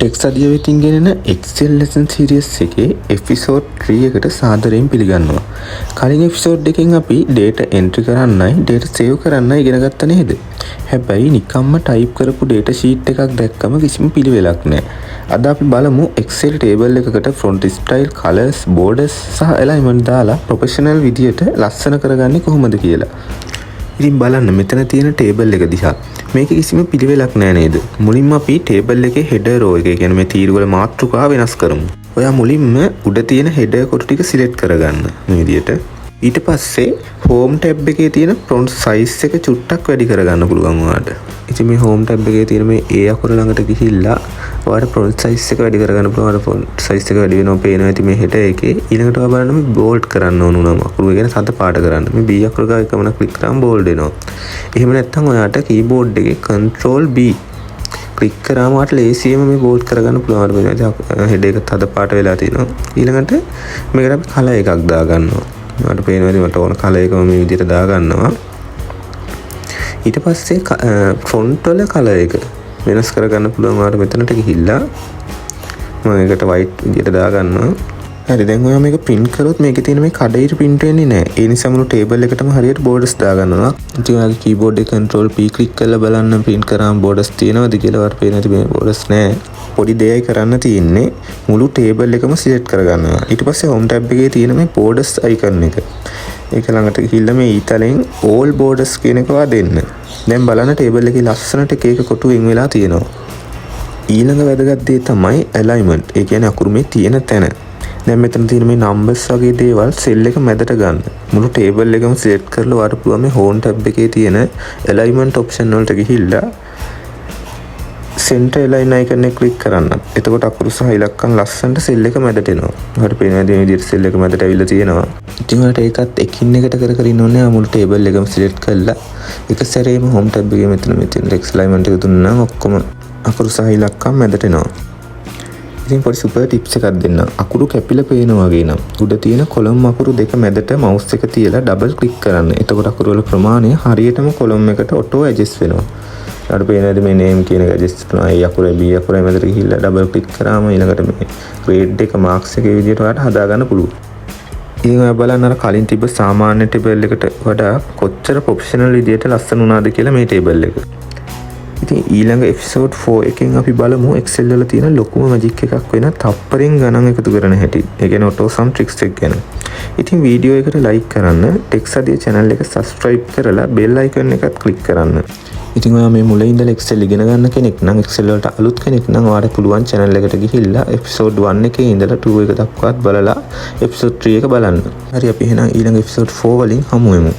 ටෙක්ස් අධිය වෙතින් ගෙනෙන Excel lesson series එකේ episode 3 එකට සාදරයෙන් පිළිගන්නවා. කලින් episode එකෙන් අපි data entry කරන්නයි data save කරන්නයි ඉගෙන ගත්තා නේද? හැබැයි නිකම්ම type කරපු data sheet එකක් දැක්කම කිසිම පිළිවෙලක් නැහැ. අද අපි බලමු Excel table එකකට front style, colors, borders සහ alignment දාලා professional විදියට ලස්සන කරගන්නේ කොහොමද කියලා. ඉතින් බලන්න මෙතන තියෙන table එක දිහා. මේක කිසිම පිළිවෙලක් නෑ නේද? මුලින්ම අපි table එකේ header row එක කියන්නේ මේ තීරුවල මාතෘකාව වෙනස් කරමු. ඔයා මුලින්ම උඩ තියෙන header කොටු ටික select කරගන්න මේ විදියට. ඊට පස්සේ home tab එකේ තියෙන font size එක චුට්ටක් වැඩි කරගන්න පුළුවන් ඔයාලට. ඉතින් මේ home tab එකේ තියෙන මේ A අකුර ළඟට ගිහිල්ලා ඔයාලට font size එක වැඩි කරගන්න පුළුවන්. ඔයාලට font size එක වැඩි වෙනවා පේනවා. ඉතින් මේ header එකේ ඊළඟට ඔයා බලන්න මේ bold කරන්න ඕන උනම අකුරු ගැන සත පාට කරන්න. මේ B අකුර ගාව එකම ක්ලික් කරාම bold වෙනවා. එහෙම නැත්නම් ඔයාලට keyboard එකේ control B ක්ලික් කරාම ඔයාලට ලේසියෙන්ම මේ bold කරගන්න පුළුවන්. වෙනවා. header එක තද පාට වෙලා තියෙනවා. ඊළඟට මේකට අපි color එකක් දාගන්නවා. මට පේනවා මට ඕන කලර් එකම මේ විදිහට දා ගන්නවා. ඊට පස්සේ ෆොන්ට් වල කලර් එක වෙනස් කරගන්න පුළුවන්. ඔයාලට මෙතනට ගිහිල්ලා මම ඒකට white විදිහට දා ගන්නවා. හරි දැන් ඔයා මේක print කරොත් මේකේ තියෙන මේ කඩේට print වෙන්නේ නැහැ. ඒ නිසා මුළු table එකටම හරියට borders දා ගන්නවා. ඉතින් ඔයාගේ keyboard එකේ control P click කරලා බලන්න print කරාම borders තියෙනවද කියලා. ඔයාලට පේන්නේ නැති මේ borders නැහැ. පොඩි දෙයයි කරන්න තියෙන්නේ මුළු table එකම select කරගන්නවා. ඊට පස්සේ home tab එකේ තියෙන මේ borders icon එක. ඒක ළඟට ගිහිල්ලා මේ ඊතලෙන් all borders කියන එක දෙන්න. දැන් බලන්න table එකේ ලස්සනට එක එක කොටු වෙන් වෙලා තියෙනවා. ඊළඟ වැදගත් දේ තමයි alignment. ඒ කියන්නේ අකුරු මේ තියෙන තැන. දැන් මෙතන තියෙන මේ numbers වගේ දේවල් cell එක මැදට ගන්න. මුළු table එකම select කරලා ඔයාලට පුළුවන් මේ home tab එකේ තියෙන alignment option වලට ගිහිල්ලා center align icon එක click කරන්න. එතකොට අකුරු සහ ඉලක්කම් ලස්සනට cell එක මැදට එනවා. ඔයාලට පේනවා මේ විදිහට cell එක මැදට ඇවිල්ලා තියෙනවා. ඉතින් ඔයාලට ඒකත් එකින් එකට කර ඉන්න ඕනේ. මුළු table එකම select කරලා එක සැරේම home tab එකේ මෙතන text alignment එක දුන්නා නම් ඔක්කොම අකුරු සහ ඉලක්කම් මැදට එනවා. ඉතින් පොඩි සුපර් ටිප්ස් එකක් දෙන්න. අකුරු කැපිලා පේනවා වගේ නම් උඩ තියෙන කොලම් අකුරු දෙක මැදට mouse එක තියලා double click කරන්න. එතකොට අකුරු වල ප්‍රමාණය හරියටම කොලම් එකට auto adjust වෙනවා. ඊට පස්සේ මේ name කියන එක adjust කරනවා. ඒ අකුරේ B අකුරේ මැදට ගිහිල්ලා double click කරාම ඊළඟට මේ grade එක marks එකේ විදිහට ඔයාලට හදා ගන්න පුළුවන්. ඉතින් ඔයා බලන්න අර කලින් තිබ්බ සාමාන්‍ය table එකට වඩා කොච්චර professional විදිහට ලස්සන වුණාද කියලා මේ table එක. ඉතින් ඊළඟ episode 4 එකෙන් අපි බලමු Excel වල තියෙන ලොකුම magic එකක් වෙන තප්පරෙන් ගණන් එකතු කරන හැටි. ඒ කියන්නේ auto sum tricks එක ගැන. ඉතින් වීඩියෝ එකට like කරන්න, ටෙක්ස් අධිය channel එක subscribe කරලා bell icon එකත් click කරන්න. ඉතින් ඔයා මේ මුලින් ඉඳලා Excel ඉගෙන ගන්න කෙනෙක් නම් Excel වලට අලුත් කෙනෙක් නම් ඔයාලට පුළුවන් channel එකට ගිහිල්ලා episode 1 එකේ ඉඳලා 2 එක දක්වාත් බලලා episode 3 එක බලන්න. හරි අපි එහෙනම් ඊළඟ episode 4 වලින් හමු වෙමු.